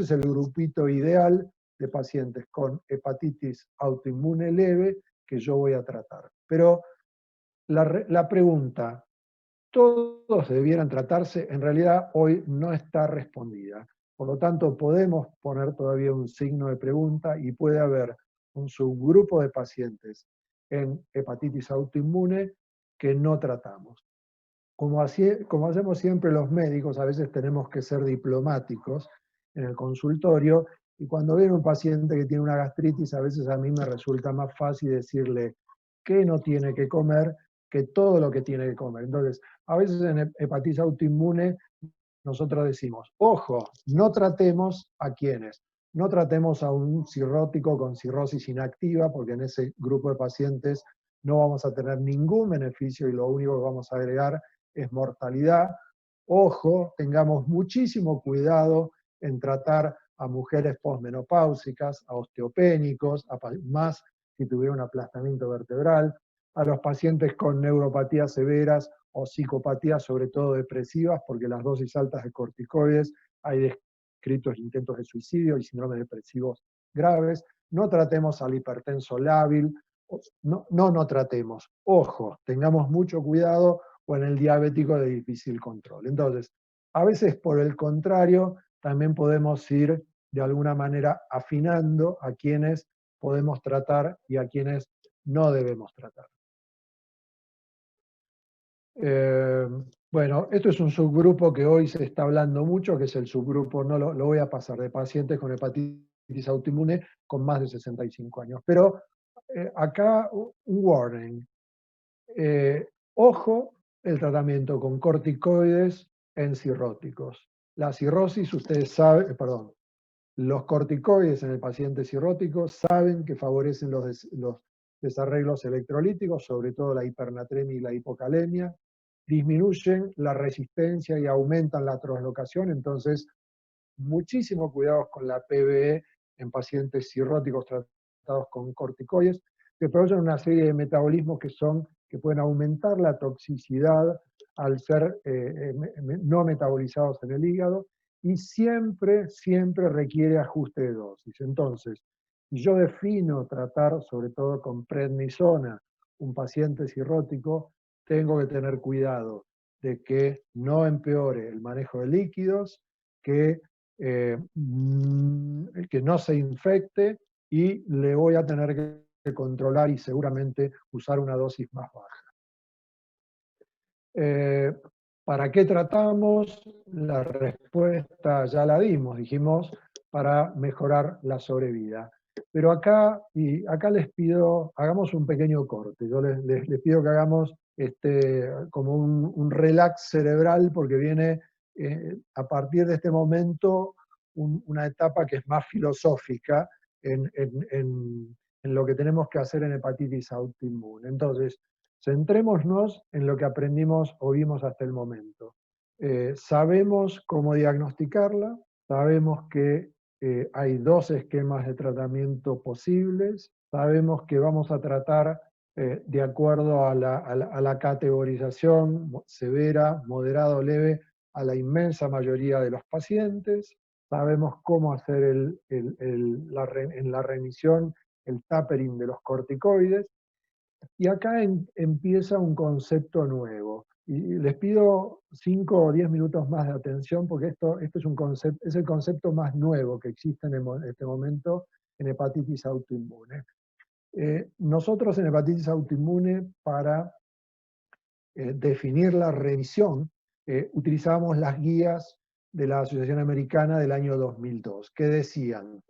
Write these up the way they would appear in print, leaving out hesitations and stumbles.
es el grupito ideal de pacientes con hepatitis autoinmune leve que yo voy a tratar. Pero la pregunta, ¿todos debieran tratarse? En realidad hoy no está respondida. Por lo tanto, podemos poner todavía un signo de pregunta y puede haber un subgrupo de pacientes en hepatitis autoinmune que no tratamos. Como hacemos siempre los médicos, a veces tenemos que ser diplomáticos en el consultorio, y cuando viene un paciente que tiene una gastritis, a veces a mí me resulta más fácil decirle qué no tiene que comer que todo lo que tiene que comer. Entonces, a veces en hepatitis autoinmune nosotros decimos, ojo, no tratemos a quienes. No tratemos a un cirrótico con cirrosis inactiva, porque en ese grupo de pacientes no vamos a tener ningún beneficio y lo único que vamos a agregar es mortalidad. Ojo, tengamos muchísimo cuidado en tratar a mujeres posmenopáusicas, a osteopénicos, más si tuvieron un aplastamiento vertebral, a los pacientes con neuropatías severas o psicopatías, sobre todo depresivas, porque las dosis altas de corticoides hay descritos intentos de suicidio y síndromes depresivos graves. No tratemos al hipertenso lábil, no tratemos. Ojo, tengamos mucho cuidado o en el diabético de difícil control. Entonces, a veces por el contrario, también podemos ir de alguna manera afinando a quienes podemos tratar y a quienes no debemos tratar. Bueno, esto es un subgrupo que hoy se está hablando mucho, que es el subgrupo, no lo voy a pasar, de pacientes con hepatitis autoinmune con más de 65 años. Pero acá un warning. Ojo el tratamiento con corticoides en cirróticos. La cirrosis, ustedes saben, perdón, los corticoides en el paciente cirrótico saben que favorecen los desarreglos electrolíticos, sobre todo la hipernatremia y la hipocalemia, disminuyen la resistencia y aumentan la translocación, entonces muchísimo cuidado con la PBE en pacientes cirróticos tratados con corticoides, que producen una serie de metabolismos que pueden aumentar la toxicidad al ser no metabolizados en el hígado, y siempre requiere ajuste de dosis. Entonces, si yo defino tratar sobre todo con prednisona un paciente cirrótico, tengo que tener cuidado de que no empeore el manejo de líquidos, que no se infecte, y le voy a tener que controlar y seguramente usar una dosis más baja. ¿Para qué tratamos? La respuesta ya la dimos, dijimos para mejorar la sobrevida. Pero acá les pido, hagamos un pequeño corte. Yo les pido que hagamos como un relax cerebral, porque viene a partir de este momento una etapa que es más filosófica en lo que tenemos que hacer en hepatitis autoinmune. Entonces, centrémonos en lo que aprendimos o vimos hasta el momento. Sabemos cómo diagnosticarla, sabemos que hay dos esquemas de tratamiento posibles, sabemos que vamos a tratar de acuerdo a la categorización severa, moderada o leve a la inmensa mayoría de los pacientes, sabemos cómo hacer en la remisión el tapering de los corticoides. Y acá empieza un concepto nuevo. Y les pido 5 o 10 minutos más de atención, porque esto es el concepto más nuevo que existe en este momento en hepatitis autoinmune. Nosotros en hepatitis autoinmune, para definir la remisión, utilizábamos las guías de la Asociación Americana del año 2002, que decían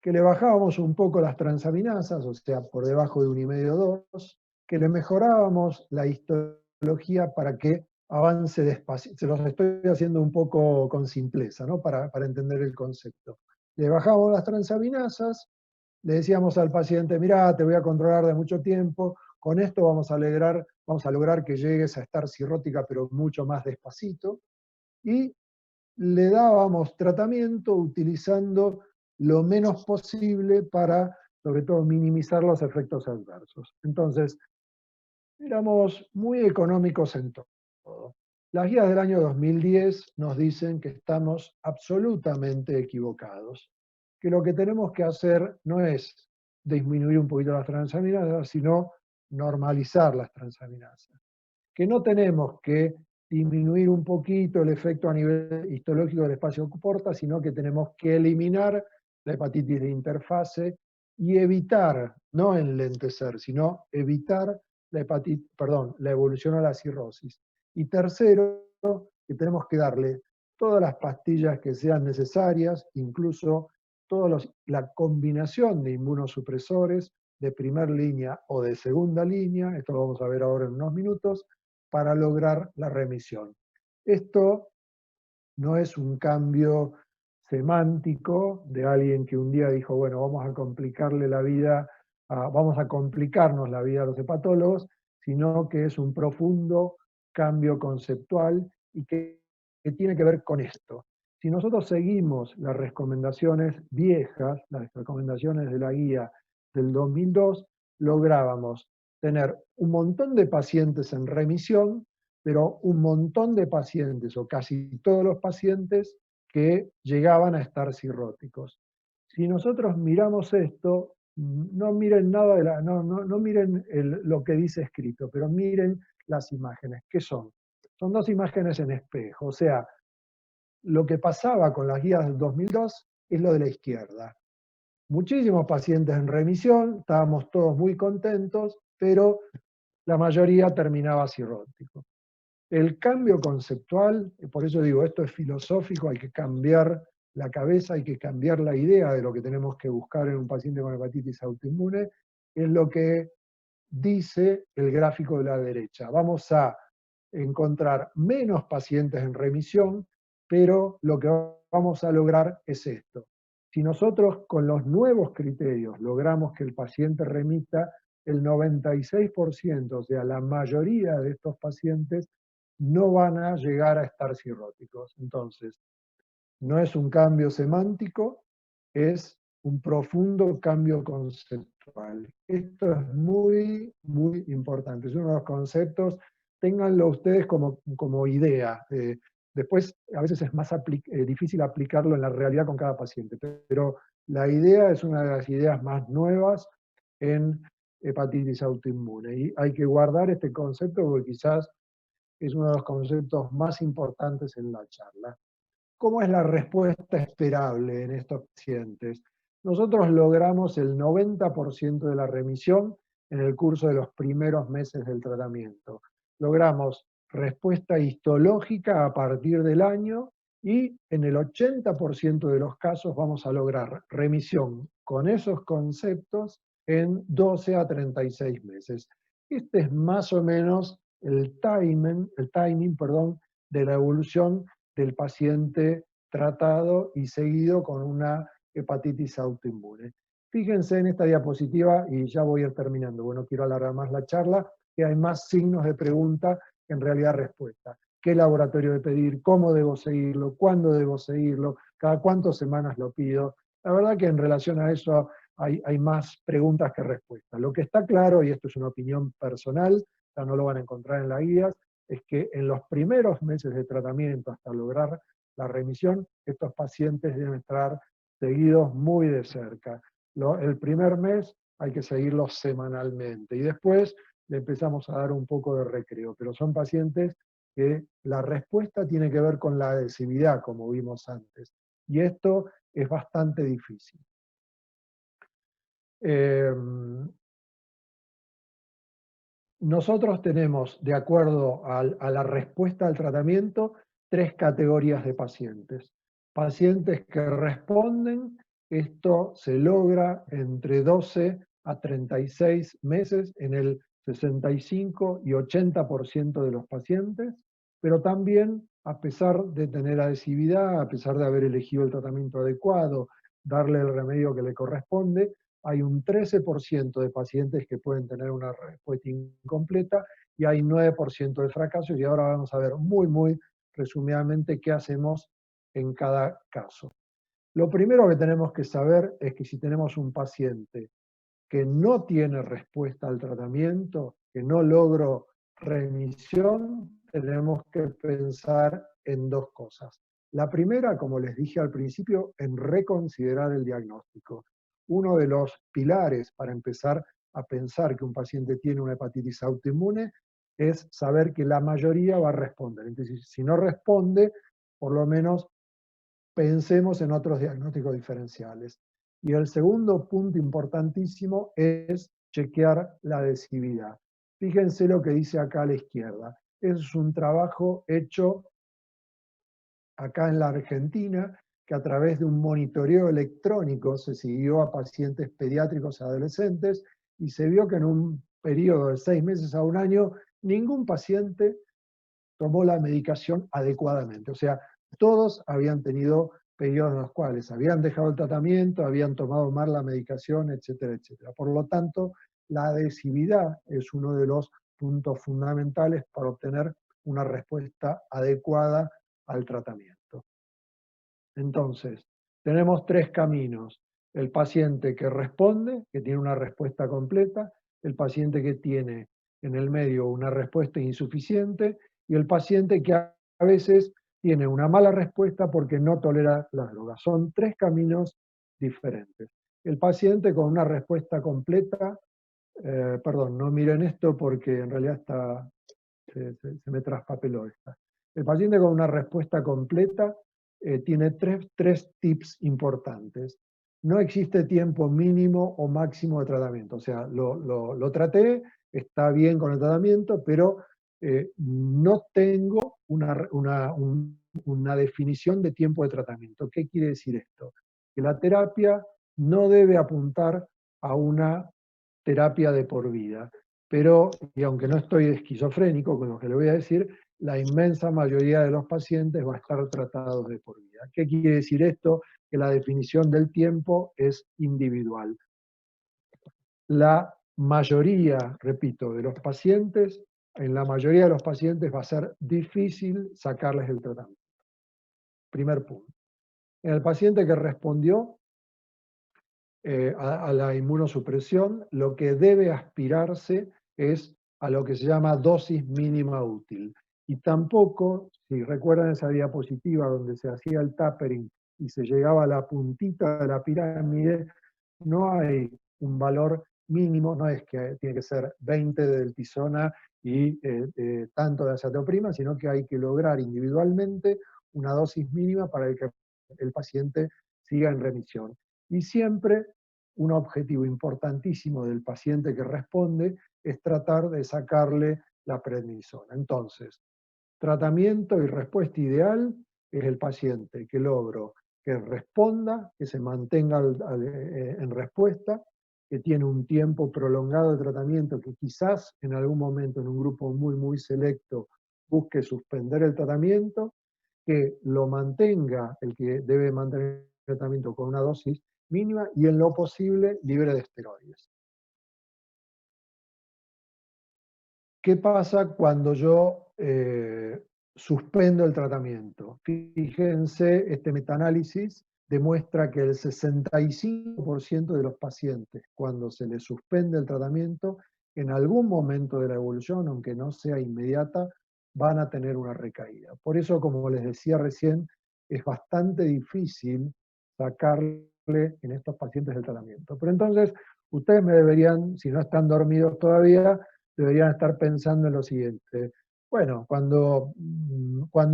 que le bajábamos un poco las transaminasas, o sea, por debajo de 1,5-2, que le mejorábamos la histología para que avance despacio. Se los estoy haciendo un poco con simpleza, ¿no? Para entender el concepto. Le bajábamos las transaminasas, le decíamos al paciente, mirá, te voy a controlar de mucho tiempo, con esto vamos a lograr que llegues a estar cirrótica, pero mucho más despacito, y le dábamos tratamiento utilizando lo menos posible para, sobre todo, minimizar los efectos adversos. Entonces, éramos muy económicos en todo. Las guías del año 2010 nos dicen que estamos absolutamente equivocados, que lo que tenemos que hacer no es disminuir un poquito las transaminasas, sino normalizar las transaminasas. Que no tenemos que disminuir un poquito el efecto a nivel histológico del espacio porta, sino que tenemos que eliminar la hepatitis de interfase y evitar, no enlentecer, sino evitar la evolución a la cirrosis. Y tercero, que tenemos que darle todas las pastillas que sean necesarias, incluso la combinación de inmunosupresores de primera línea o de segunda línea, esto lo vamos a ver ahora en unos minutos, para lograr la remisión. Esto no es un cambio semántico de alguien que un día dijo, bueno, vamos a complicarle la vida, vamos a complicarnos la vida a los hepatólogos, sino que es un profundo cambio conceptual y que tiene que ver con esto. Si nosotros seguimos las recomendaciones viejas, las recomendaciones de la guía del 2002, lográbamos tener un montón de pacientes en remisión, pero un montón de pacientes, o casi todos los pacientes, que llegaban a estar cirróticos. Si nosotros miramos esto, no miren nada de no miren lo que dice escrito, pero miren las imágenes. ¿Qué son? Son dos imágenes en espejo. O sea, lo que pasaba con las guías del 2002 es lo de la izquierda. Muchísimos pacientes en remisión, estábamos todos muy contentos, pero la mayoría terminaba cirrótico. El cambio conceptual, por eso digo, esto es filosófico, hay que cambiar la cabeza, hay que cambiar la idea de lo que tenemos que buscar en un paciente con hepatitis autoinmune, es lo que dice el gráfico de la derecha. Vamos a encontrar menos pacientes en remisión, pero lo que vamos a lograr es esto. Si nosotros con los nuevos criterios logramos que el paciente remita, el 96%, o sea, la mayoría de estos pacientes no van a llegar a estar cirróticos. Entonces, no es un cambio semántico, es un profundo cambio conceptual. Esto es muy, muy importante. Es uno de los conceptos, ténganlo ustedes como idea. Después, a veces es más difícil aplicarlo en la realidad con cada paciente, pero la idea es una de las ideas más nuevas en hepatitis autoinmune. Y hay que guardar este concepto porque quizás es uno de los conceptos más importantes en la charla. ¿Cómo es la respuesta esperable en estos pacientes? Nosotros logramos el 90% de la remisión en el curso de los primeros meses del tratamiento. Logramos respuesta histológica a partir del año y en el 80% de los casos vamos a lograr remisión con esos conceptos en 12 a 36 meses. Este es más o menos el timing de la evolución del paciente tratado y seguido con una hepatitis autoinmune. Fíjense en esta diapositiva, y ya voy a ir terminando, bueno, quiero alargar más la charla, que hay más signos de pregunta que en realidad respuesta. ¿Qué laboratorio de pedir? ¿Cómo debo seguirlo? ¿Cuándo debo seguirlo? ¿Cada cuántas semanas lo pido? La verdad que en relación a eso hay más preguntas que respuestas. Lo que está claro, y esto es una opinión personal, ya no lo van a encontrar en las guías, es que en los primeros meses de tratamiento hasta lograr la remisión, estos pacientes deben estar seguidos muy de cerca. El primer mes hay que seguirlos semanalmente y después le empezamos a dar un poco de recreo, pero son pacientes que la respuesta tiene que ver con la adhesividad, como vimos antes, y esto es bastante difícil. Nosotros tenemos, de acuerdo a la respuesta al tratamiento, 3 categorías de pacientes. Pacientes que responden, esto se logra entre 12 a 36 meses en el 65 y 80% de los pacientes, pero también, a pesar de tener adhesividad, a pesar de haber elegido el tratamiento adecuado, darle el remedio que le corresponde, hay un 13% de pacientes que pueden tener una respuesta incompleta y hay 9% de fracasos, y ahora vamos a ver muy resumidamente qué hacemos en cada caso. Lo primero que tenemos que saber es que si tenemos un paciente que no tiene respuesta al tratamiento, que no logró remisión, tenemos que pensar en dos cosas. La primera, como les dije al principio, en reconsiderar el diagnóstico. Uno de los pilares para empezar a pensar que un paciente tiene una hepatitis autoinmune es saber que la mayoría va a responder. Entonces, si no responde, por lo menos pensemos en otros diagnósticos diferenciales. Y el segundo punto importantísimo es chequear la adhesividad. Fíjense lo que dice acá a la izquierda. Es un trabajo hecho acá en la Argentina, que a través de un monitoreo electrónico se siguió a pacientes pediátricos y adolescentes y se vio que en un periodo de 6 meses a un año ningún paciente tomó la medicación adecuadamente. O sea, todos habían tenido periodos en los cuales habían dejado el tratamiento, habían tomado mal la medicación, etcétera, etcétera. Por lo tanto, la adhesividad es uno de los puntos fundamentales para obtener una respuesta adecuada al tratamiento. Entonces, tenemos 3 caminos. El paciente que responde, que tiene una respuesta completa, el paciente que tiene en el medio una respuesta insuficiente y el paciente que a veces tiene una mala respuesta porque no tolera las drogas. Son 3 caminos diferentes. El paciente con una respuesta completa, perdón, no miren esto porque en realidad se me traspapeló esta. El paciente con una respuesta completa tiene tres tips importantes. No existe tiempo mínimo o máximo de tratamiento. O sea, lo traté, está bien con el tratamiento, pero no tengo una definición de tiempo de tratamiento. ¿Qué quiere decir esto? Que la terapia no debe apuntar a una terapia de por vida. Pero, y aunque no estoy esquizofrénico con lo que le voy a decir, la inmensa mayoría de los pacientes va a estar tratados de por vida. ¿Qué quiere decir esto? Que la definición del tiempo es individual. La mayoría, repito, de los pacientes, en la mayoría de los pacientes va a ser difícil sacarles el tratamiento. Primer punto. En el paciente que respondió a la inmunosupresión, lo que debe aspirarse es a lo que se llama dosis mínima útil. Y tampoco, si recuerdan esa diapositiva donde se hacía el tapering y se llegaba a la puntita de la pirámide, no hay un valor mínimo, no es que tiene que ser 20 de deltisona y tanto de azatoprima, sino que hay que lograr individualmente una dosis mínima para que el paciente siga en remisión. Y siempre un objetivo importantísimo del paciente que responde es tratar de sacarle la prednisona. Entonces, tratamiento y respuesta ideal es el paciente que logro que responda, que se mantenga en respuesta, que tiene un tiempo prolongado de tratamiento, que quizás en algún momento en un grupo muy, muy selecto busque suspender el tratamiento, que lo mantenga, el que debe mantener el tratamiento con una dosis mínima y en lo posible libre de esteroides. ¿Qué pasa cuando yo suspendo el tratamiento? Fíjense, este metaanálisis demuestra que el 65% de los pacientes, cuando se les suspende el tratamiento, en algún momento de la evolución, aunque no sea inmediata, van a tener una recaída. Por eso, como les decía recién, es bastante difícil sacarle en estos pacientes el tratamiento. Pero entonces, ustedes me deberían, si no están dormidos todavía, deberían estar pensando en lo siguiente. Bueno, cuando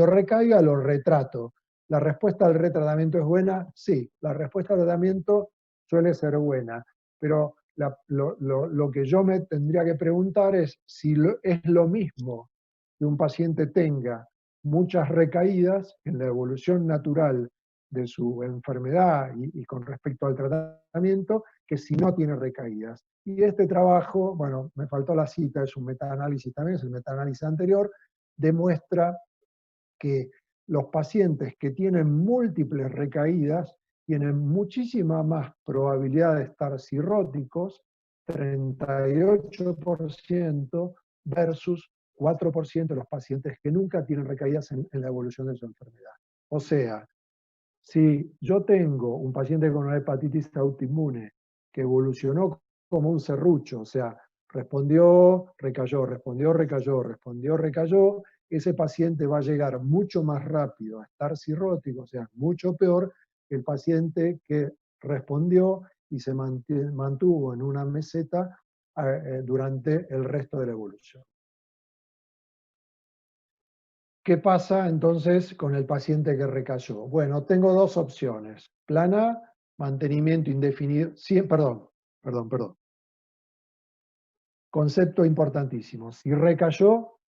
recaiga lo retrato. ¿La respuesta al retratamiento es buena? Sí, la respuesta al tratamiento suele ser buena, pero lo que yo me tendría que preguntar es si es lo mismo que un paciente tenga muchas recaídas en la evolución natural de su enfermedad y con respecto al tratamiento, que si no tiene recaídas. Y este trabajo, bueno, me faltó la cita, es un metaanálisis también, es el metaanálisis anterior, demuestra que los pacientes que tienen múltiples recaídas tienen muchísima más probabilidad de estar cirróticos, 38% versus 4% de los pacientes que nunca tienen recaídas en la evolución de su enfermedad. O sea, si yo tengo un paciente con una hepatitis autoinmune que evolucionó como un serrucho, o sea, respondió, recayó, respondió, recayó, respondió, recayó, ese paciente va a llegar mucho más rápido a estar cirrótico, o sea, mucho peor que el paciente que respondió y se mantuvo en una meseta durante el resto de la evolución. ¿Qué pasa entonces con el paciente que recayó? Bueno, tengo dos opciones. Plan A, mantenimiento indefinido. Sí, perdón. Concepto importantísimo. Si recayó,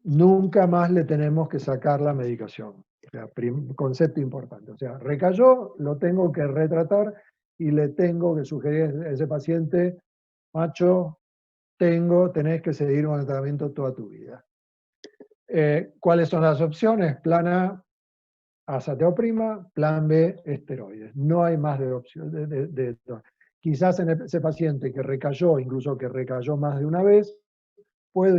nunca más le tenemos que sacar la medicación. O sea, concepto importante. O sea, recayó, lo tengo que retratar y le tengo que sugerir a ese paciente, macho, tenés que seguir con el tratamiento toda tu vida. ¿Cuáles son las opciones? Plan A, azateoprima, plan B, esteroides. No hay más de opción. Quizás en ese paciente que recayó, incluso que recayó más de una vez, puedo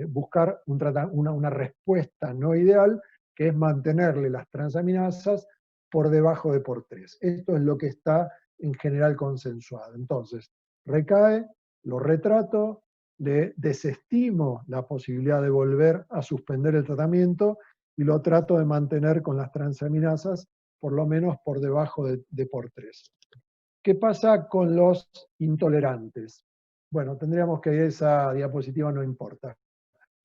buscar una respuesta no ideal, que es mantenerle las transaminasas por debajo de por 3. Esto es lo que está en general consensuado. Entonces, recae, lo retrato, le desestimo la posibilidad de volver a suspender el tratamiento y lo trato de mantener con las transaminasas por lo menos por debajo de por 3. ¿Qué pasa con los intolerantes? Bueno, tendríamos que esa diapositiva no importa,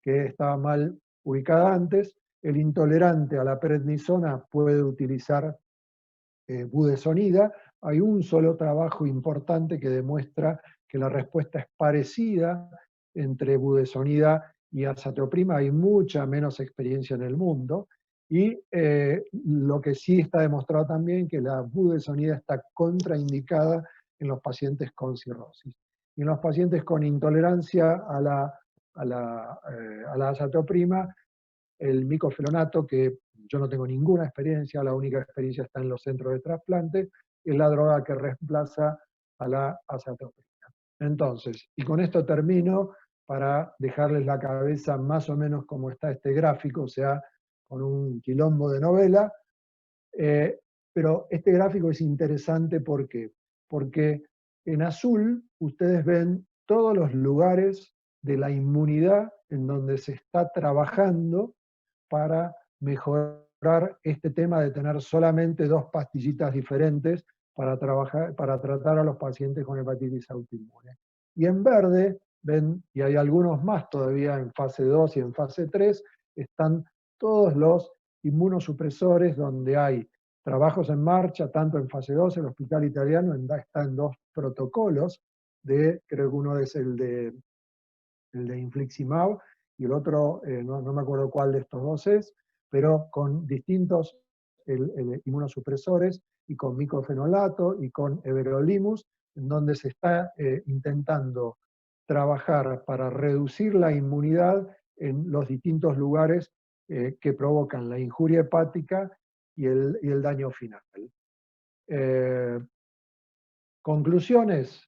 que estaba mal ubicada antes. El intolerante a la prednisona puede utilizar budesonida. Hay un solo trabajo importante que demuestra que la respuesta es parecida entre budesonida y azateoprima. Hay mucha menos experiencia en el mundo. Y lo que sí está demostrado también que la budesonida está contraindicada en los pacientes con cirrosis. Y en los pacientes con intolerancia a la azateoprima, el micofenonato, que yo no tengo ninguna experiencia, la única experiencia está en los centros de trasplante, es la droga que reemplaza a la azateoprina. Entonces, y con esto termino para dejarles la cabeza más o menos como está este gráfico, o sea, con un quilombo de novela, pero este gráfico es interesante ¿por qué? Porque en azul ustedes ven todos los lugares de la inmunidad en donde se está trabajando para mejorar este tema de tener solamente dos pastillitas diferentes para tratar a los pacientes con hepatitis autoinmune. Y en verde, ven, y hay algunos más todavía en fase 2 y en fase 3, están todos los inmunosupresores donde hay trabajos en marcha, tanto en fase 2, el Hospital Italiano está en dos protocolos, creo que uno es el de infliximab, y el otro, no me acuerdo cuál de estos dos es, pero con distintos inmunosupresores y con micofenolato y con everolimus, en donde se está intentando trabajar para reducir la inmunidad en los distintos lugares que provocan la injuria hepática y el daño final. Conclusiones.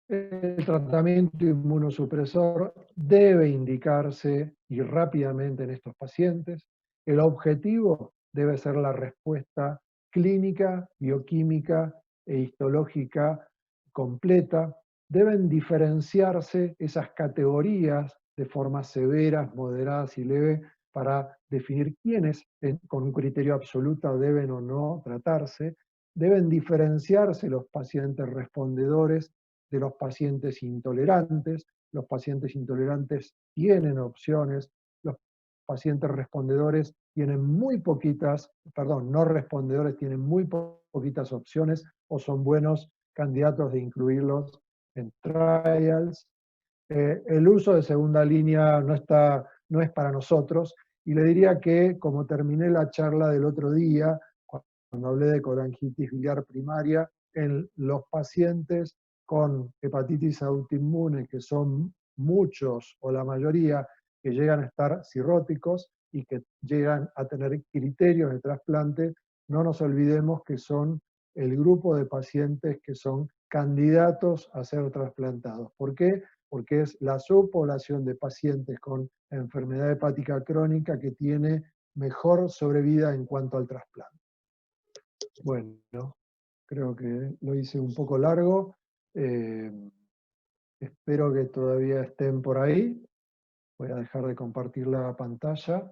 El tratamiento inmunosupresor debe indicarse y rápidamente en estos pacientes. El objetivo debe ser la respuesta clínica, bioquímica e histológica completa. Deben diferenciarse esas categorías de formas severas, moderadas y leves para definir quiénes con un criterio absoluto deben o no tratarse. Deben diferenciarse los pacientes respondedores de los pacientes intolerantes. Los pacientes intolerantes tienen opciones, los pacientes respondedores tienen muy poquitas, perdón, no respondedores tienen muy poquitas opciones o son buenos candidatos de incluirlos en trials. El uso de segunda línea no es para nosotros, y le diría que, como terminé la charla del otro día, cuando hablé de colangitis biliar primaria, en los pacientes con hepatitis autoinmune, que son muchos o la mayoría que llegan a estar cirróticos y que llegan a tener criterios de trasplante, no nos olvidemos que son el grupo de pacientes que son candidatos a ser trasplantados. ¿Por qué? Porque es la subpoblación de pacientes con enfermedad hepática crónica que tiene mejor sobrevida en cuanto al trasplante. Bueno, creo que lo hice un poco largo. Espero que todavía estén por ahí. Voy a dejar de compartir la pantalla.